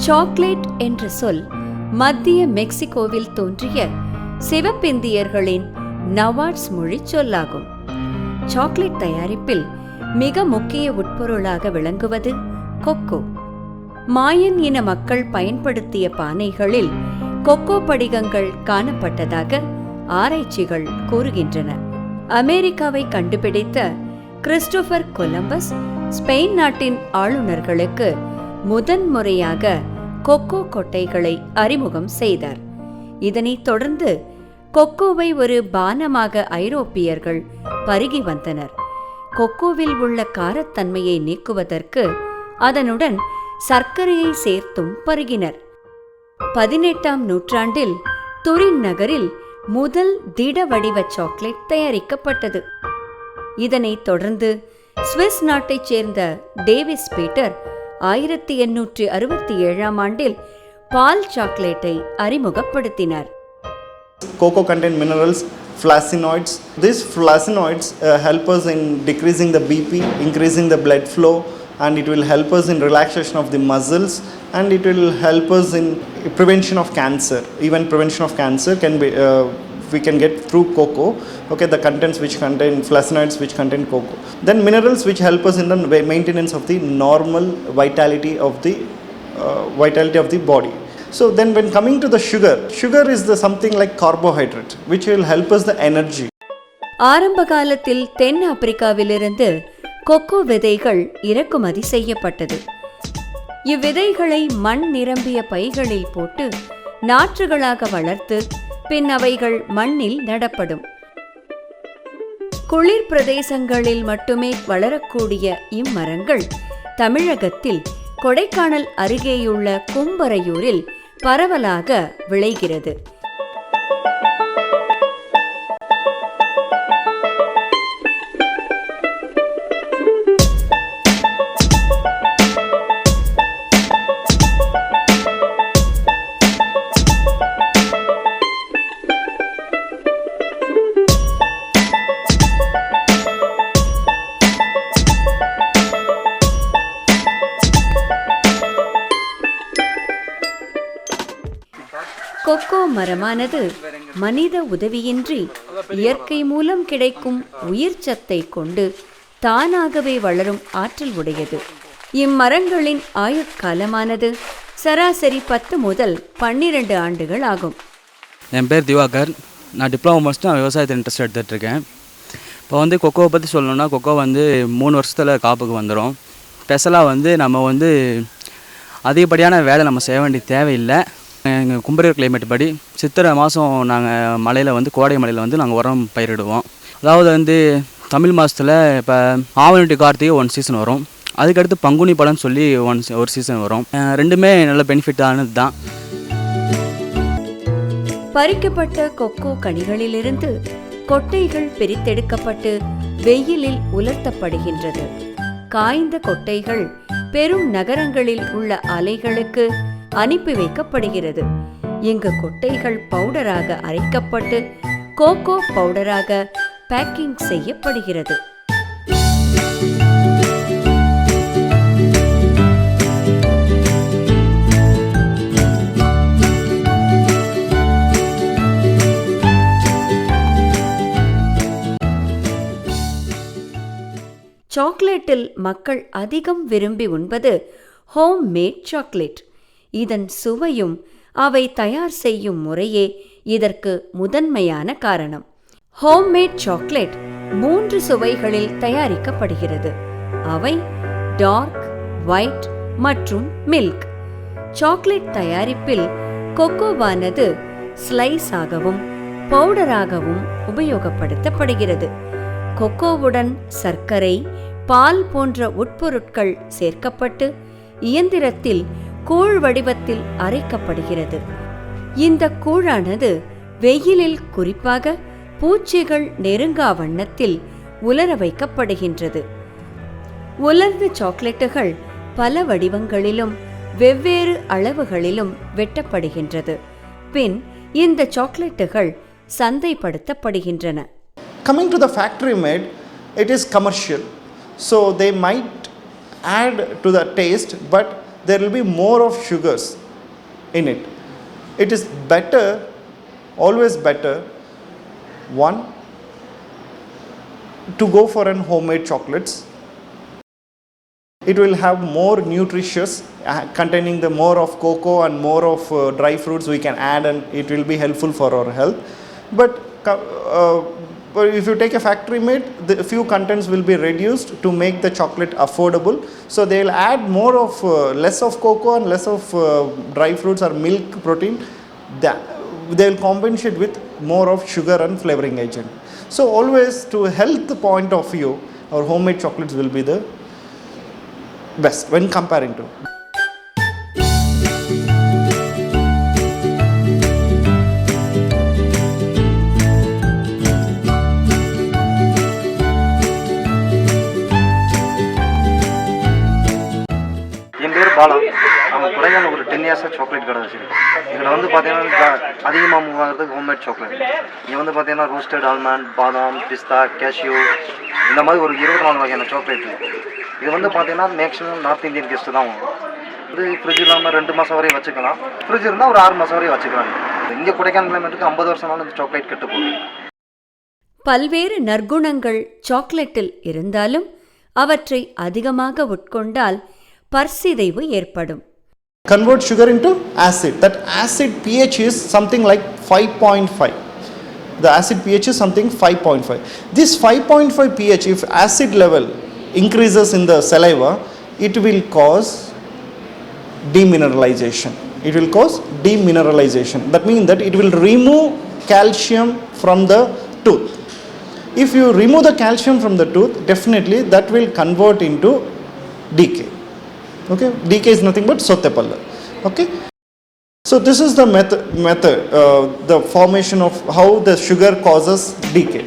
Chocolate என்ற சொல் மத்திய மெக்சிகோவில் தோன்றிய சிவப்பிந்தியர்களின் நவார்ட்ஸ் மொழி சொல்லாகும். சாக்லேட் தயாரிப்பில் மிக முக்கிய உட்பொருளாக விளங்குவது கொக்கோ. மாயன் இன மக்கள் பயன்படுத்திய பானைகளில் கொக்கோ படிகங்கள் காணப்பட்டதாக ஆராய்ச்சிகள் கூறுகின்றன. அமெரிக்காவை கண்டுபிடித்த கிறிஸ்டோபர் கொலம்பஸ் ஸ்பெயின் நாட்டின் ஆளுநர்களுக்கு முதன்முறையாக கொக்கோ கொட்டைகளை அறிமுகம் செய்தார். இதனைத் தொடர்ந்து கொக்கோவை ஒரு பானமாக ஐரோப்பியர்கள் பருகி வந்தனர். கொக்கோவில் உள்ள காரத்தன்மையை நீக்குவதற்கு அதனுடன் சர்க்கரையை சேர்த்தும் பருகினர். 18ஆம் நூற்றாண்டில் துரின் நகரில் முதல் திட வடிவ சாக்லேட் தயாரிக்கப்பட்டது. இதனைத் தொடர்ந்து சுவிஸ் நாட்டைச் சேர்ந்த டேவிஸ் பீட்டர் 1867ஆம் ஆண்டில் பால் சாக்லேட்டை அறிமுகப்படுத்தினார். Cocoa contain minerals, flavonoids. These flavonoids help us in decreasing the BP, increasing the blood flow, and it will help us in relaxation of the muscles, and it will help us in prevention of cancer. Even prevention of cancer can be we can get through cocoa. Okay, the contents which contain flavonoids which contain cocoa. Then minerals which help us in the maintenance of the normal vitality of the body. So then when coming to the sugar is the something like carbohydrate which will help us the energy. ஆரம்ப காலத்தில் தென் ஆப்பிரிக்காவிலிருந்து கொக்கோ விதைகள் இறக்குமதி செய்யப்பட்டது. இவ்விதைகளை மண் நிரம்பிய பைகளில் போட்டு நாற்றுகளாக வளர்த்து பின் அவைகள் மண்ணில் நடப்படும். குளிர் பிரதேசங்களில் மட்டுமே வளரக்கூடிய இம்மரங்கள் தமிழகத்தில் கொடைக்கானல் அருகேயுள்ள கும்பரையூரில் பரவலாக விளைகிறது. கொக்கோ மரமானது மனித உதவியின்றி இயற்கை மூலம் கிடைக்கும் உயிர் சத்தை கொண்டு தானாகவே வளரும் ஆற்றல் உடையது. இம்மரங்களின் ஆயுட்காலமானது சராசரி 10 முதல் 12 ஆண்டுகள் ஆகும். என் பேர் திவாகர். நான் டிப்ளமோ முடிச்சுட்டு நான் விவசாயத்தை இன்ட்ரெஸ்ட் எடுத்துகிட்ருக்கேன். இப்போ கொக்கோவை பற்றி சொல்லணுன்னா கொக்கோ 3 வருஷத்தில் காப்புக்கு வந்துடும். ஸ்பெஷலாக நம்ம அதிகப்படியான வேலை நம்ம செய்ய வேண்டிய தேவையில்லை. எங்கள் கும்பரையூர் கிளைமேட் படி சித்திரை மாதம் நாங்கள் மலையில் கோடை மலையில் நாங்கள் உரம் பயிரிடுவோம். அதாவது தமிழ் மாதத்தில் இப்போ ஆவணி டு கார்த்திகை 1 சீசன் வரும். அதுக்கடுத்து பங்குனி பழம்னு சொல்லி ஒரு சீசன் வரும். ரெண்டுமே நல்ல பெனிஃபிட்டானது தான். பறிக்கப்பட்ட கொக்கோ கனிகளிலிருந்து கொட்டைகள் பிரித்தெடுக்கப்பட்டு வெயிலில் உலர்த்தப்படுகின்றது. காய்ந்த கொட்டைகள் பெரும் நகரங்களில் உள்ள ஆலைகளுக்கு அனுப்பி வைக்கப்படுகிறது. இங்கு கொட்டைகள் பவுடராக அரைக்கப்பட்டு கோகோ பவுடராக பேக்கிங் செய்யப்படுகிறது. சாக்லேட்டில் மக்கள் அதிகம் விரும்பி உண்பது ஹோம் மேட் சாக்லேட். இதன் சுவையும் அவை தயார் செய்யும் முறையே இதற்கு முதன்மையான காரணம். ஹோம்மேட் சாக்லேட் 3 சுவைகளில் தயாரிக்கப்படுகிறது. அவை டார்க், ஒயிட் மற்றும் மில்க். சாக்லேட் தயாரிப்பில் கொக்கோவானது ஸ்லைஸ் ஆகவும் பவுடராகவும் உபயோகப்படுத்தப்படுகிறது. கொக்கோவுடன் சர்க்கரை, பால் போன்ற உட்பொருட்கள் சேர்க்கப்பட்டு இயந்திரத்தில் கூழ் வடிவத்தில் அரைக்கப்படுகிறது. இந்த கூழானது வெயிலில் குறிப்பாக பூச்சிகள் நெருங்கா வண்ணத்தில் உலர வைக்கப்படுகின்றது. உலர்ந்த சாக்லேட்டுகள் பல வடிவங்களிலும் வெவ்வேறு அளவுகளிலும் வெட்டப்படுகின்றது. பின் இந்த சாக்லேட்டுகள் சந்தைப்படுத்தப்படுகின்றன. Coming to the factory made, it is commercial. So they might add to the taste, but there will be more of sugars in it. It is better, always better, one, to go for an homemade chocolates. It will have more nutritious, containing the more of cocoa and more of dry fruits we can add, and it will be helpful for our health. But if you take a factory made, the few contents will be reduced to make the chocolate affordable. So they will add more of less of cocoa and less of dry fruits or milk protein. They will compensate with more of sugar and flavoring agent. So always, to health point of view, our homemade chocolates will be the best when comparing to. என் பேர் பாலா. நம்ம குறையான ஒரு 10 இயர்ஸாக chocolate கடை வச்சுருக்கோம். இதில் வந்து பார்த்தீங்கன்னா அதிகமாக மூவ் ஆகிறதுக்கு ஹோம்மேட் சாக்லேட். இங்கே வந்து பார்த்தீங்கன்னா ரோஸ்டட் ஆல்மண்ட், பாதாம், பிஸ்தா, கேஷ்யூ, இந்த மாதிரி ஒரு 24 வகையான சாக்லேட். இது வந்து பார்த்தீங்கன்னா மேக்ஸிமம் நார்த் இந்தியன் கெஸ்ட்டு தான் வாங்குவோம். வந்து ஃப்ரிட்ஜ் இல்லாமல் 2 மாதம் வரையும் வச்சுக்கலாம். ஃப்ரிட்ஜ் இருந்தால் ஒரு 6 மாதம் வரையும் வச்சுக்கலாம். இங்கே கொடைக்கானல் கிளைமேட்டுக்கு 50 வருஷம்னாலும் இந்த சாக்லேட் கெட்டு போகுது. பல்வேறு நற்குணங்கள் சாக்லேட்டில் இருந்தாலும் அவற்றை அதிகமாக உட்கொண்டால் பற்சிதைவு ஏற்படும். Convert sugar into acid. That acid pH is something like 5.5. The acid pH is something 5.5. This 5.5 pH, if acid level increases in the saliva, it will cause demineralization. It will cause demineralization. That means that it will remove calcium from the tooth. If you remove the calcium from the tooth, definitely that will convert into decay. Okay, decay is nothing but sottepalla. Okay, so this is the method, the formation of how the sugar causes decay.